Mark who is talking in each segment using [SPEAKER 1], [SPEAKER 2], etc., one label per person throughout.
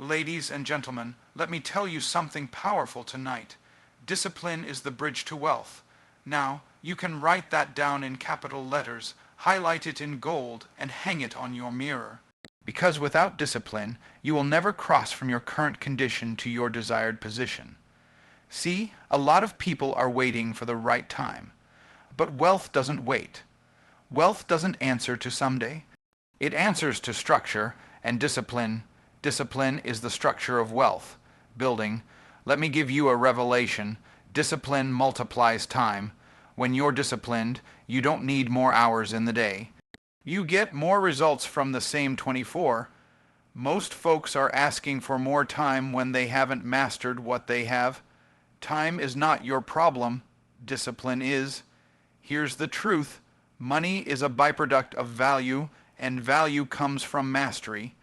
[SPEAKER 1] Ladies and gentlemen, let me tell you something powerful tonight. Discipline is the bridge to wealth. Now, you can write that down in capital letters, highlight it in gold, and hang it on your mirror. Because without discipline, you will never cross from your current condition to your desired position. See, a lot of people are waiting for the right time. But wealth doesn't wait. Wealth doesn't answer to someday. It answers to structure and discipline. Discipline is the structure of wealth building. Let me give you a revelation. Discipline multiplies time. When you're disciplined, you don't need more hours in the day. You get more results from the same 24. Most folks are asking for more time when they haven't mastered what they have. Time is not your problem. Discipline is. Here's the truth. Money is a byproduct of value, and value comes from mastery.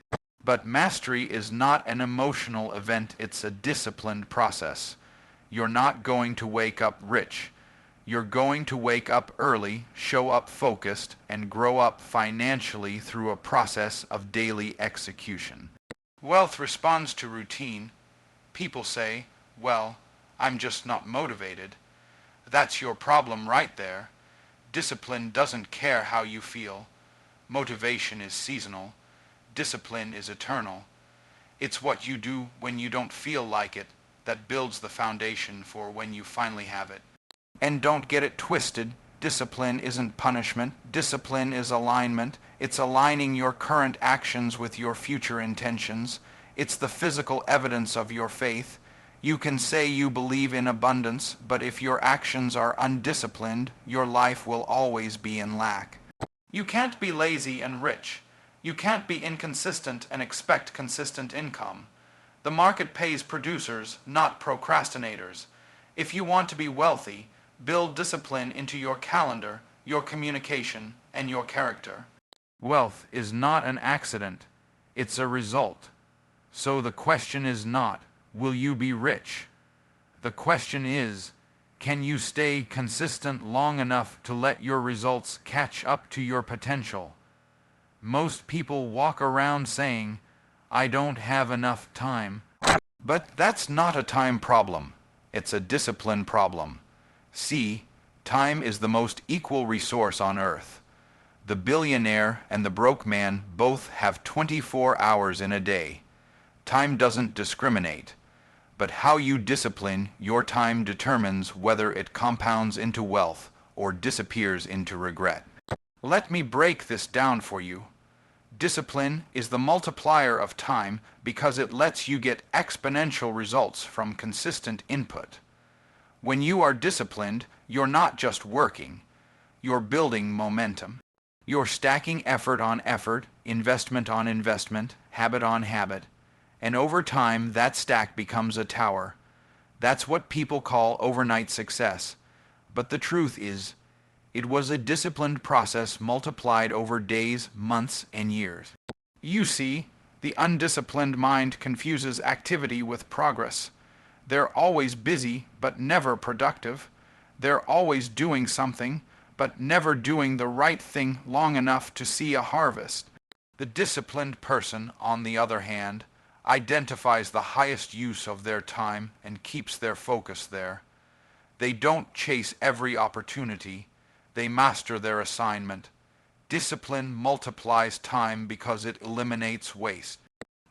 [SPEAKER 1] But mastery is not an emotional event, it's a disciplined process. You're not going to wake up rich. You're going to wake up early, show up focused, and grow up financially through a process of daily execution. Wealth responds to routine. People say, well, I'm just not motivated. That's your problem right there. Discipline doesn't care how you feel. Motivation is seasonal. Discipline is eternal. It's what you do when you don't feel like it that builds the foundation for when you finally have it. And don't get it twisted. Discipline isn't punishment. Discipline is alignment. It's aligning your current actions with your future intentions. It's the physical evidence of your faith. You can say you believe in abundance, but if your actions are undisciplined, your life will always be in lack. You can't be lazy and rich. You can't be inconsistent and expect consistent income. The market pays producers, not procrastinators. If you want to be wealthy, build discipline into your calendar, your communication, and your character. Wealth is not an accident. It's a result. So the question is not, will you be rich? The question is, can you stay consistent long enough to let your results catch up to your potential? Most people walk around saying, I don't have enough time. But that's not a time problem. It's a discipline problem. See, time is the most equal resource on earth. The billionaire and the broke man both have 24 hours in a day. Time doesn't discriminate. But how you discipline your time determines whether it compounds into wealth or disappears into regret. Let me break this down for you. Discipline is the multiplier of time because it lets you get exponential results from consistent input. When you are disciplined, you're not just working. You're building momentum. You're stacking effort on effort, investment on investment, habit on habit. And over time, that stack becomes a tower. That's what people call overnight success. But the truth is, it was a disciplined process multiplied over days, months, and years. You see, the undisciplined mind confuses activity with progress. They're always busy, but never productive. They're always doing something, but never doing the right thing long enough to see a harvest. The disciplined person, on the other hand, identifies the highest use of their time and keeps their focus there. They don't chase every opportunity. They master their assignment. Discipline multiplies time because it eliminates waste.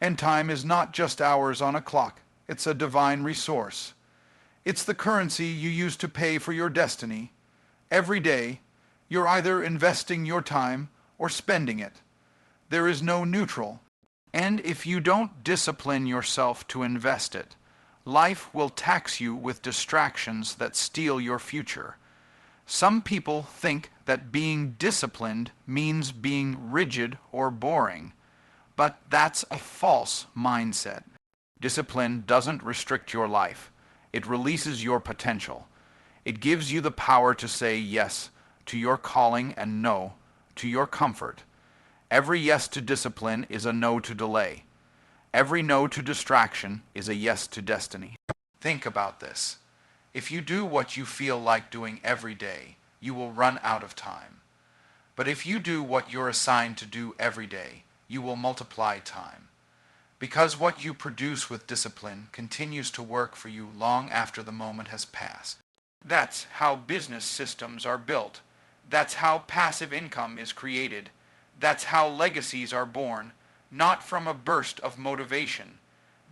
[SPEAKER 1] And time is not just hours on a clock. It's a divine resource. It's the currency you use to pay for your destiny. Every day, you're either investing your time or spending it. There is no neutral. And if you don't discipline yourself to invest it, life will tax you with distractions that steal your future. Some people think that being disciplined means being rigid or boring, but that's a false mindset. Discipline doesn't restrict your life. It releases your potential. It gives you the power to say yes to your calling and no to your comfort. Every yes to discipline is a no to delay. Every no to distraction is a yes to destiny. Think about this. If you do what you feel like doing every day, you will run out of time. But if you do what you're assigned to do every day, you will multiply time. Because what you produce with discipline continues to work for you long after the moment has passed. That's how business systems are built. That's how passive income is created. That's how legacies are born, not from a burst of motivation,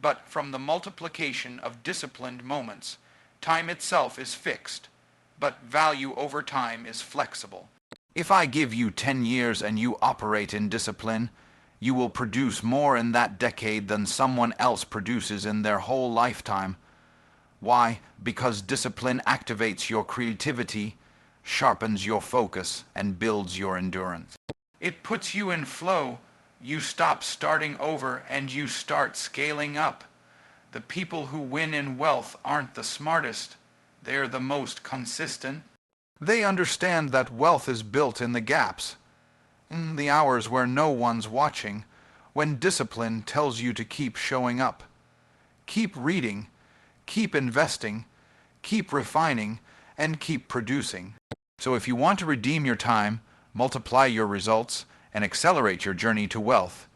[SPEAKER 1] but from the multiplication of disciplined moments. Time itself is fixed, but value over time is flexible. If I give you 10 years and you operate in discipline, you will produce more in that decade than someone else produces in their whole lifetime. Why? Because discipline activates your creativity, sharpens your focus, and builds your endurance. It puts you in flow. You stop starting over and you start scaling up. The people who win in wealth aren't the smartest. They're the most consistent. They understand that wealth is built in the gaps, in the hours where no one's watching, when discipline tells you to keep showing up. Keep reading, keep investing, keep refining, and keep producing. So if you want to redeem your time, multiply your results, and accelerate your journey to wealth,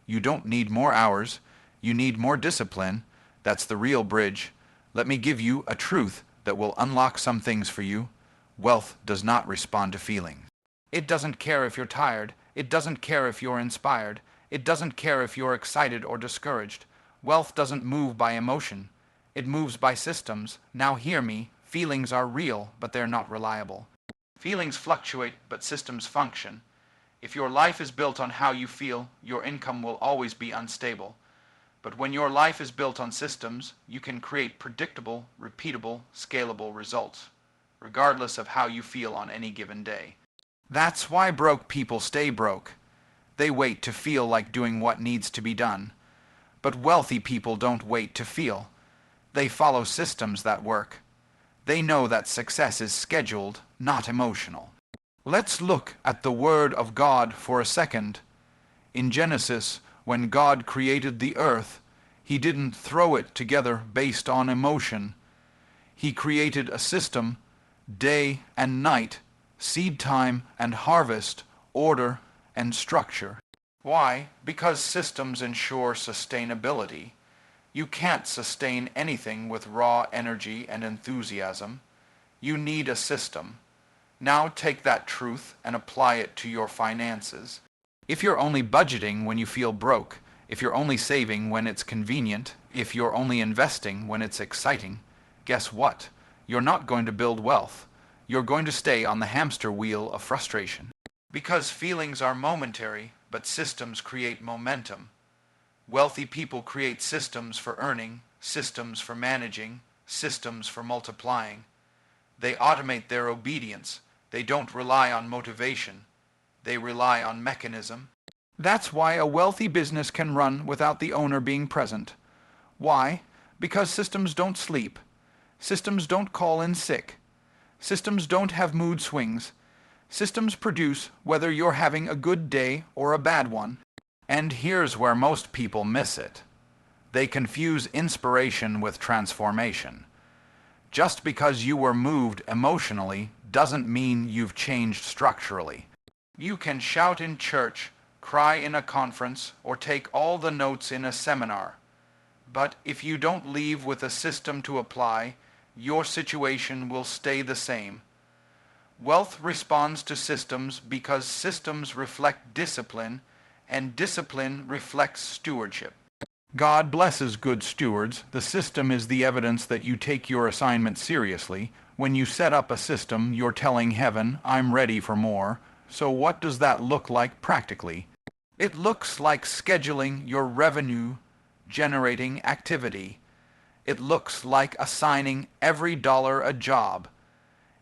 [SPEAKER 1] you don't need more hours, you need more discipline. That's the real bridge. Let me give you a truth that will unlock some things for you. Wealth does not respond to feelings. It doesn't care if you're tired. It doesn't care if you're inspired. It doesn't care if you're excited or discouraged. Wealth doesn't move by emotion. It moves by systems. Now hear me. Feelings are real, but they're not reliable. Feelings fluctuate, but systems function. If your life is built on how you feel, your income will always be unstable. But when your life is built on systems, you can create predictable, repeatable, scalable results, regardless of how you feel on any given day. That's why broke people stay broke. They wait to feel like doing what needs to be done. But wealthy people don't wait to feel. They follow systems that work. They know that success is scheduled, not emotional. Let's look at the Word of God for a second. In Genesis, when God created the earth, He didn't throw it together based on emotion. He created a system, day and night, seed time and harvest, order and structure. Why? Because systems ensure sustainability. You can't sustain anything with raw energy and enthusiasm. You need a system. Now take that truth and apply it to your finances. If you're only budgeting when you feel broke, if you're only saving when it's convenient, if you're only investing when it's exciting, guess what? You're not going to build wealth. You're going to stay on the hamster wheel of frustration. Because feelings are momentary, but systems create momentum. Wealthy people create systems for earning, systems for managing, systems for multiplying. They automate their obedience. They don't rely on motivation. They rely on mechanism. That's why a wealthy business can run without the owner being present. Why? Because systems don't sleep. Systems don't call in sick. Systems don't have mood swings. Systems produce whether you're having a good day or a bad one. And here's where most people miss it. They confuse inspiration with transformation. Just because you were moved emotionally doesn't mean you've changed structurally. You can shout in church, cry in a conference, or take all the notes in a seminar. But if you don't leave with a system to apply, your situation will stay the same. Wealth responds to systems because systems reflect discipline, and discipline reflects stewardship. God blesses good stewards. The system is the evidence that you take your assignment seriously. When you set up a system, you're telling heaven, I'm ready for more. So what does that look like practically? It looks like scheduling your revenue-generating activity. It looks like assigning every dollar a job.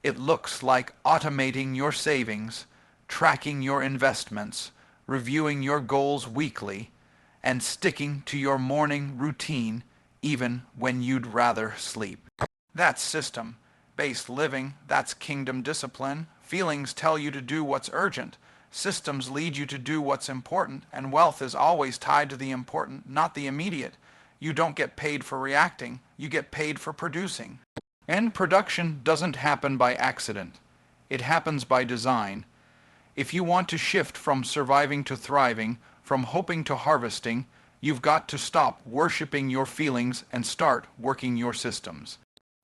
[SPEAKER 1] It looks like automating your savings, tracking your investments, reviewing your goals weekly, and sticking to your morning routine even when you'd rather sleep. That's system-based living. That's kingdom discipline. Feelings tell you to do what's urgent. Systems lead you to do what's important, and wealth is always tied to the important, not the immediate. You don't get paid for reacting. You get paid for producing. And production doesn't happen by accident. It happens by design. If you want to shift from surviving to thriving, from hoping to harvesting, You've got to stop worshiping your feelings and start working your systems.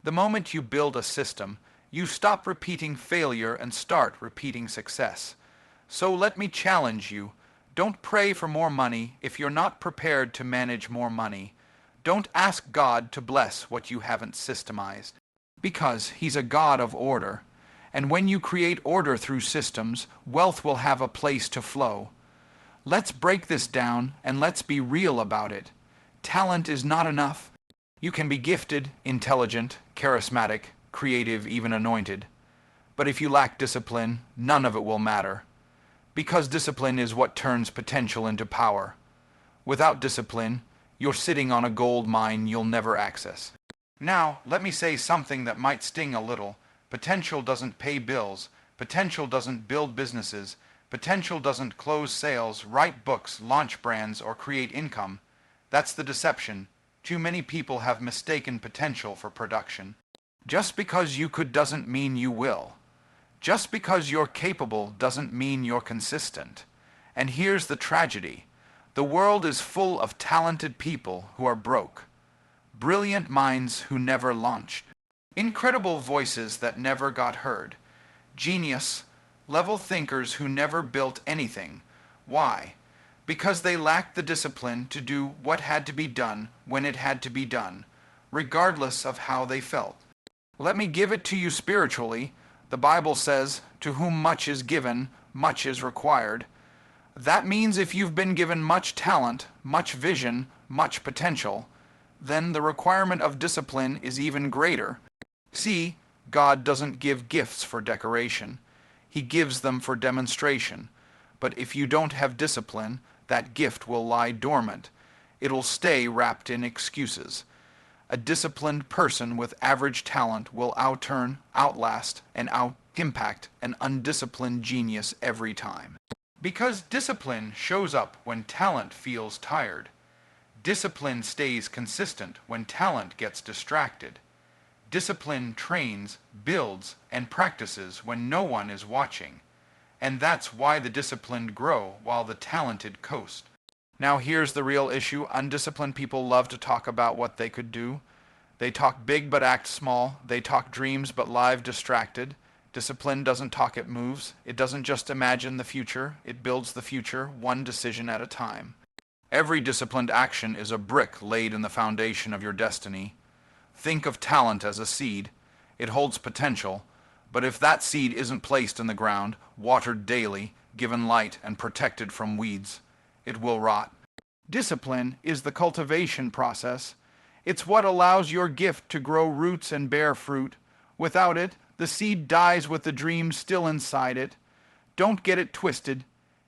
[SPEAKER 1] The moment you build a system, you stop repeating failure and start repeating success. So let me challenge you. Don't pray for more money if you're not prepared to manage more money. Don't ask God to bless what you haven't systemized, because He's a God of order. And when you create order through systems, wealth will have a place to flow. Let's break this down and let's be real about it. Talent is not enough. You can be gifted, intelligent, charismatic, creative, even anointed. But if you lack discipline, none of it will matter. Because discipline is what turns potential into power. Without discipline, you're sitting on a gold mine you'll never access. Now, let me say something that might sting a little. Potential doesn't pay bills. Potential doesn't build businesses. Potential doesn't close sales, write books, launch brands, or create income. That's the deception. Too many people have mistaken potential for production. Just because you could doesn't mean you will. Just because you're capable doesn't mean you're consistent. And here's the tragedy. The world is full of talented people who are broke. Brilliant minds who never launched. Incredible voices that never got heard. Genius, level thinkers who never built anything. Why? Because they lacked the discipline to do what had to be done when it had to be done, regardless of how they felt. Let me give it to you spiritually. The Bible says, "To whom much is given, much is required." That means if you've been given much talent, much vision, much potential, then the requirement of discipline is even greater. See, God doesn't give gifts for decoration. He gives them for demonstration. But if you don't have discipline, that gift will lie dormant. It'll stay wrapped in excuses. A disciplined person with average talent will outlast, and out-impact an undisciplined genius every time. Because discipline shows up when talent feels tired. Discipline stays consistent when talent gets distracted. Discipline trains, builds, and practices when no one is watching. And that's why the disciplined grow while the talented coast. Now here's the real issue. Undisciplined people love to talk about what they could do. They talk big but act small. They talk dreams but live distracted. Discipline doesn't talk, it moves. It doesn't just imagine the future. It builds the future, one decision at a time. Every disciplined action is a brick laid in the foundation of your destiny. Think of talent as a seed. It holds potential, but if that seed isn't placed in the ground, watered daily, given light, and protected from weeds, it will rot. Discipline is the cultivation process. It's what allows your gift to grow roots and bear fruit. Without it, the seed dies with the dream still inside it. Don't get it twisted.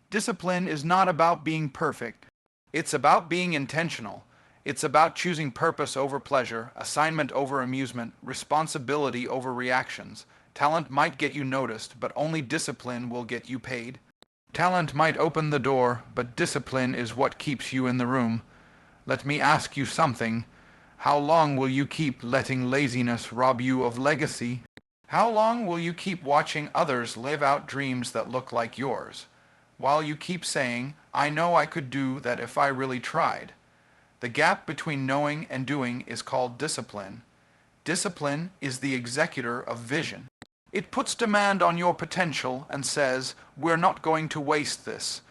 [SPEAKER 1] Discipline is not about being perfect. It's about being intentional. It's about choosing purpose over pleasure, assignment over amusement, responsibility over reactions. Talent might get you noticed, but only discipline will get you paid. Talent might open the door, but discipline is what keeps you in the room. Let me ask you something. How long will you keep letting laziness rob you of legacy? How long will you keep watching others live out dreams that look like yours, while you keep saying, "I know I could do that if I really tried"? The gap between knowing and doing is called discipline. Discipline is the executor of vision. It puts demand on your potential and says, "We're not going to waste this."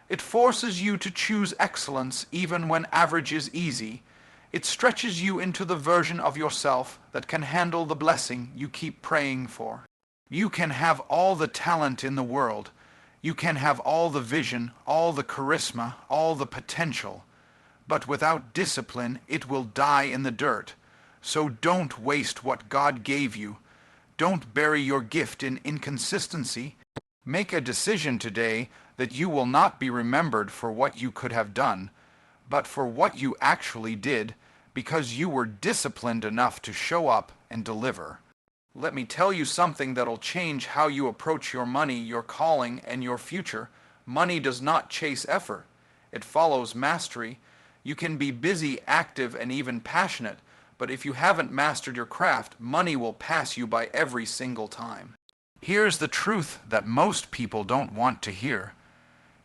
[SPEAKER 1] It forces you to choose excellence even when average is easy. It stretches you into the version of yourself that can handle the blessing you keep praying for. You can have all the talent in the world. You can have all the vision, all the charisma, all the potential. But without discipline, it will die in the dirt. So don't waste what God gave you. Don't bury your gift in inconsistency. Make a decision today that you will not be remembered for what you could have done, but for what you actually did, because you were disciplined enough to show up and deliver. Let me tell you something that'll change how you approach your money, your calling, and your future. Money does not chase effort. It follows mastery. You can be busy, active, and even passionate, but if you haven't mastered your craft, money will pass you by every single time. Here's the truth that most people don't want to hear.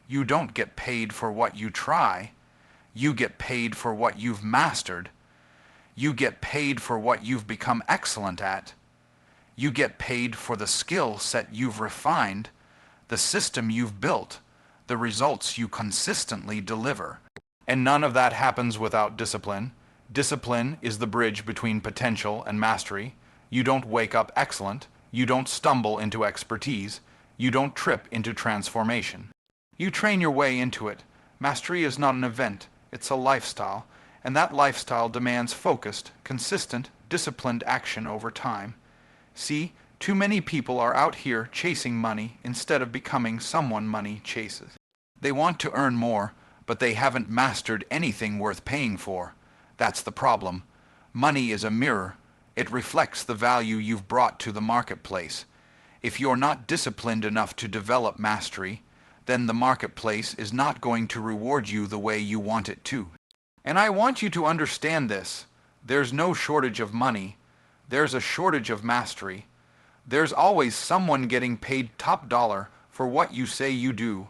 [SPEAKER 1] You don't get paid for what you try. You get paid for what you've mastered. You get paid for what you've become excellent at. You get paid for the skill set you've refined, the system you've built, the results you consistently deliver. And none of that happens without discipline. Discipline is the bridge between potential and mastery. You don't wake up excellent. You don't stumble into expertise. You don't trip into transformation. You train your way into it. Mastery is not an event. It's a lifestyle. And that lifestyle demands focused, consistent, disciplined action over time. See, too many people are out here chasing money instead of becoming someone money chases. They want to earn more, but they haven't mastered anything worth paying for. That's the problem. Money is a mirror. It reflects the value you've brought to the marketplace. If you're not disciplined enough to develop mastery, then the marketplace is not going to reward you the way you want it to. And I want you to understand this. There's no shortage of money. There's a shortage of mastery. There's always someone getting paid top dollar for what you say you do.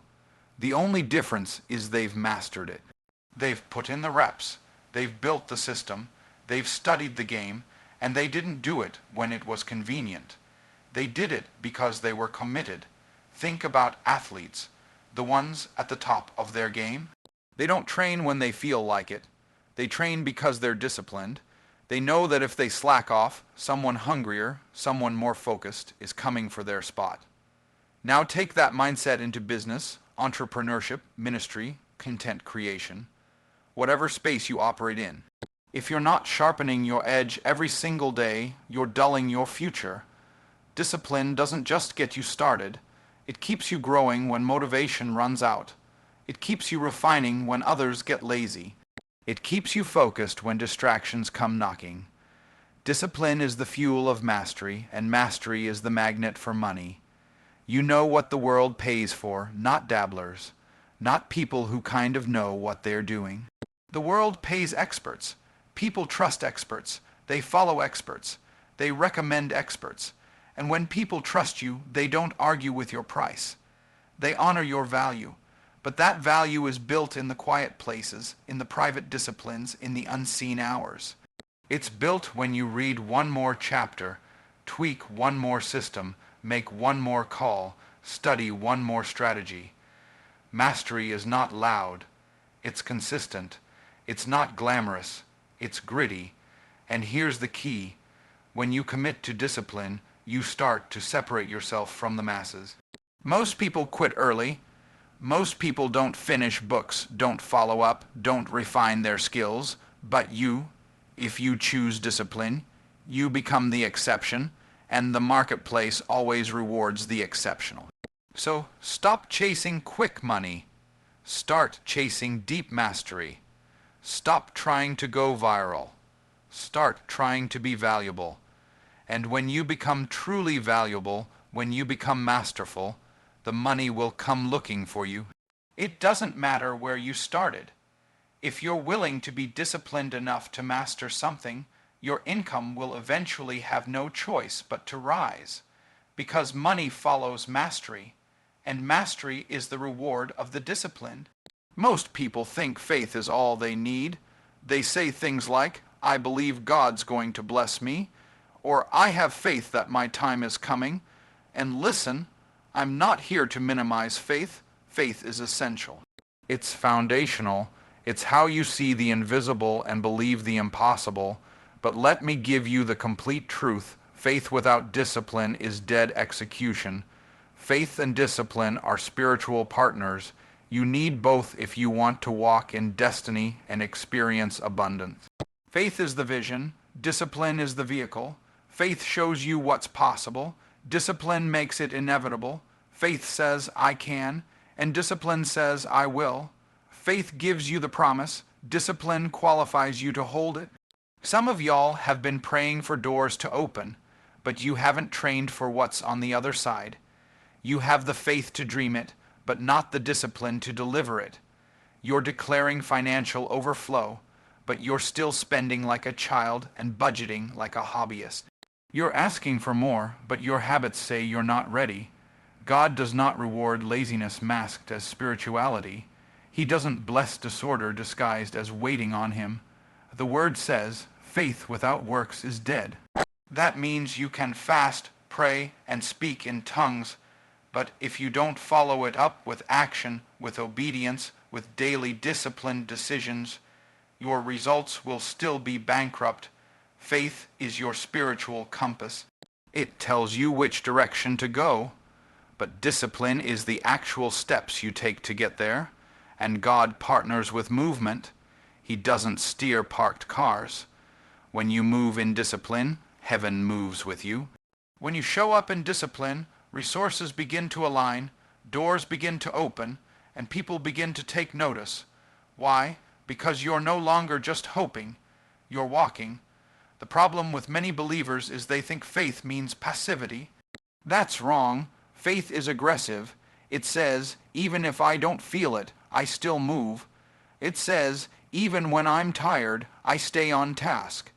[SPEAKER 1] The only difference is they've mastered it. They've put in the reps. They've built the system. They've studied the game. And they didn't do it when it was convenient. They did it because they were committed. Think about athletes, the ones at the top of their game. They don't train when they feel like it. They train because they're disciplined. They know that if they slack off, someone hungrier, someone more focused is coming for their spot. Now take that mindset into business, entrepreneurship, ministry, content creation, whatever space you operate in. If you're not sharpening your edge every single day, you're dulling your future. Discipline doesn't just get you started. It keeps you growing when motivation runs out. It keeps you refining when others get lazy. It keeps you focused when distractions come knocking. Discipline is the fuel of mastery, and mastery is the magnet for money. You know what the world pays for, not dabblers, not people who kind of know what they're doing. The world pays experts. People trust experts. They follow experts. They recommend experts. And when people trust you, they don't argue with your price. They honor your value. But that value is built in the quiet places, in the private disciplines, in the unseen hours. It's built when you read one more chapter, tweak one more system, make one more call, study one more strategy. Mastery is not loud. It's consistent. It's not glamorous. It's gritty. And here's the key. When you commit to discipline, you start to separate yourself from the masses. Most people quit early. Most people don't finish books, don't follow up, don't refine their skills. But you, if you choose discipline, you become the exception, and the marketplace always rewards the exceptional. So stop chasing quick money. Start chasing deep mastery. Stop trying to go viral. Start trying to be valuable. And when you become truly valuable, when you become masterful, the money will come looking for you. It doesn't matter where you started. If you're willing to be disciplined enough to master something, your income will eventually have no choice but to rise, because money follows mastery, and mastery is the reward of the disciplined. Most people think faith is all they need. They say things like, "I believe God's going to bless me," or "I have faith that my time is coming." And listen, I'm not here to minimize faith. Faith is essential. It's foundational. It's how you see the invisible and believe the impossible. But let me give you the complete truth. Faith without discipline is dead execution. Faith and discipline are spiritual partners. You need both if you want to walk in destiny and experience abundance. Faith is the vision. Discipline is the vehicle. Faith shows you what's possible. Discipline makes it inevitable. Faith says, "I can," and discipline says, "I will." Faith gives you the promise. Discipline qualifies you to hold it. Some of y'all have been praying for doors to open, but you haven't trained for what's on the other side. You have the faith to dream it, but not the discipline to deliver it. You're declaring financial overflow, but you're still spending like a child and budgeting like a hobbyist. You're asking for more, but your habits say you're not ready. God does not reward laziness masked as spirituality. He doesn't bless disorder disguised as waiting on him. The word says, faith without works is dead. That means you can fast, pray, and speak in tongues, but if you don't follow it up with action, with obedience, with daily disciplined decisions, your results will still be bankrupt. Faith is your spiritual compass. It tells you which direction to go, but discipline is the actual steps you take to get there, and God partners with movement. He doesn't steer parked cars. When you move in discipline, heaven moves with you. When you show up in discipline, resources begin to align, doors begin to open, and people begin to take notice. Why? Because you're no longer just hoping, you're walking. The problem with many believers is they think faith means passivity. That's wrong. Faith is aggressive. It says, even if I don't feel it, I still move. It says, even when I'm tired, I stay on task.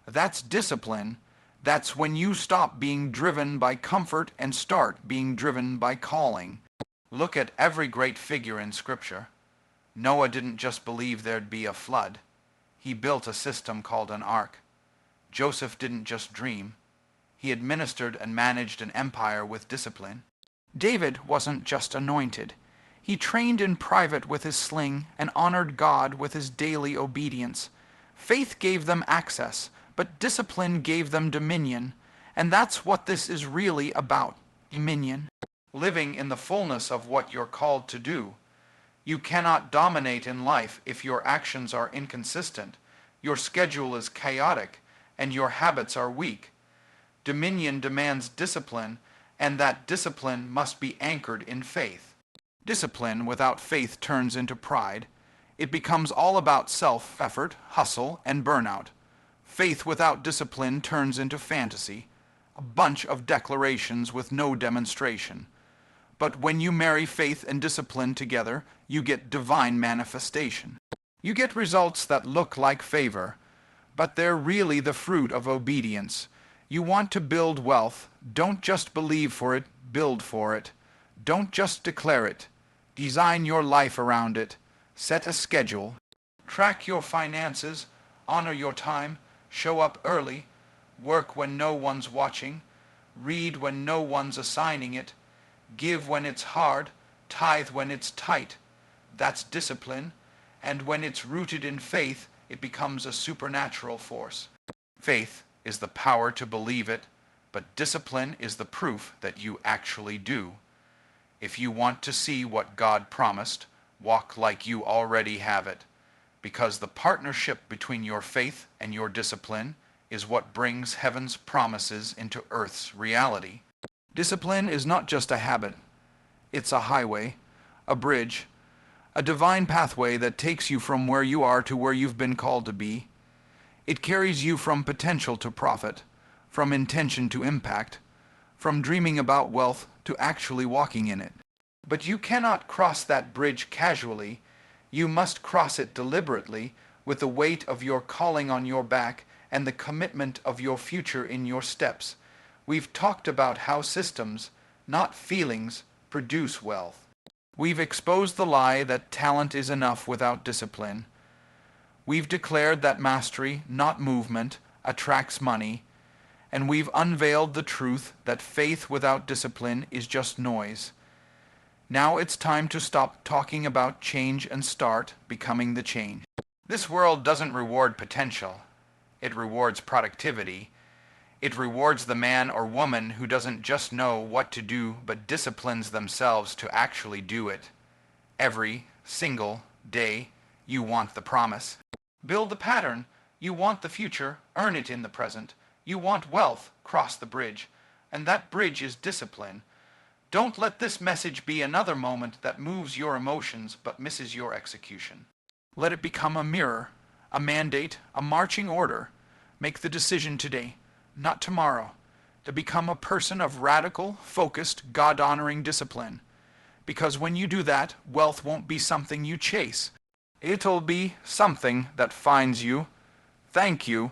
[SPEAKER 1] That's discipline. That's when you stop being driven by comfort and start being driven by calling. Look at every great figure in Scripture. Noah didn't just believe there'd be a flood. He built a system called an ark. Joseph didn't just dream. He administered and managed an empire with discipline. David wasn't just anointed. He trained in private with his sling and honored God with his daily obedience. Faith gave them access, but discipline gave them dominion. And that's what this is really about, dominion. Living in the fullness of what you're called to do. You cannot dominate in life if your actions are inconsistent, your schedule is chaotic, and your habits are weak. Dominion demands discipline, and that discipline must be anchored in faith. Discipline without faith turns into pride. It becomes all about self-effort, hustle, and burnout. Faith without discipline turns into fantasy, a bunch of declarations with no demonstration. But when you marry faith and discipline together, you get divine manifestation. You get results that look like favor, but they're really the fruit of obedience. You want to build wealth, don't just believe for it, build for it. Don't just declare it. Design your life around it. Set a schedule. Track your finances, honor your time, show up early, work when no one's watching, read when no one's assigning it, give when it's hard, tithe when it's tight. That's discipline, and when it's rooted in faith, it becomes a supernatural force. Faith is the power to believe it, but discipline is the proof that you actually do. If you want to see what God promised, walk like you already have it, because the partnership between your faith and your discipline is what brings heaven's promises into earth's reality. Discipline is not just a habit. It's a highway, a bridge, a divine pathway that takes you from where you are to where you've been called to be. It carries you from potential to profit, from intention to impact, from dreaming about wealth to actually walking in it. But you cannot cross that bridge casually. You must cross it deliberately, with the weight of your calling on your back and the commitment of your future in your steps. We've talked about how systems, not feelings, produce wealth. We've exposed the lie that talent is enough without discipline. We've declared that mastery, not movement, attracts money. And we've unveiled the truth that faith without discipline is just noise. Now it's time to stop talking about change and start becoming the change. This world doesn't reward potential. It rewards productivity. It rewards the man or woman who doesn't just know what to do but disciplines themselves to actually do it. Every single day, you want the promise. Build the pattern. You want the future. Earn it in the present. You want wealth. Cross the bridge. And that bridge is discipline. Don't let this message be another moment that moves your emotions but misses your execution. Let it become a mirror, a mandate, a marching order. Make the decision today, not tomorrow, to become a person of radical, focused, God-honoring discipline. Because when you do that, wealth won't be something you chase. It'll be something that finds you. Thank you.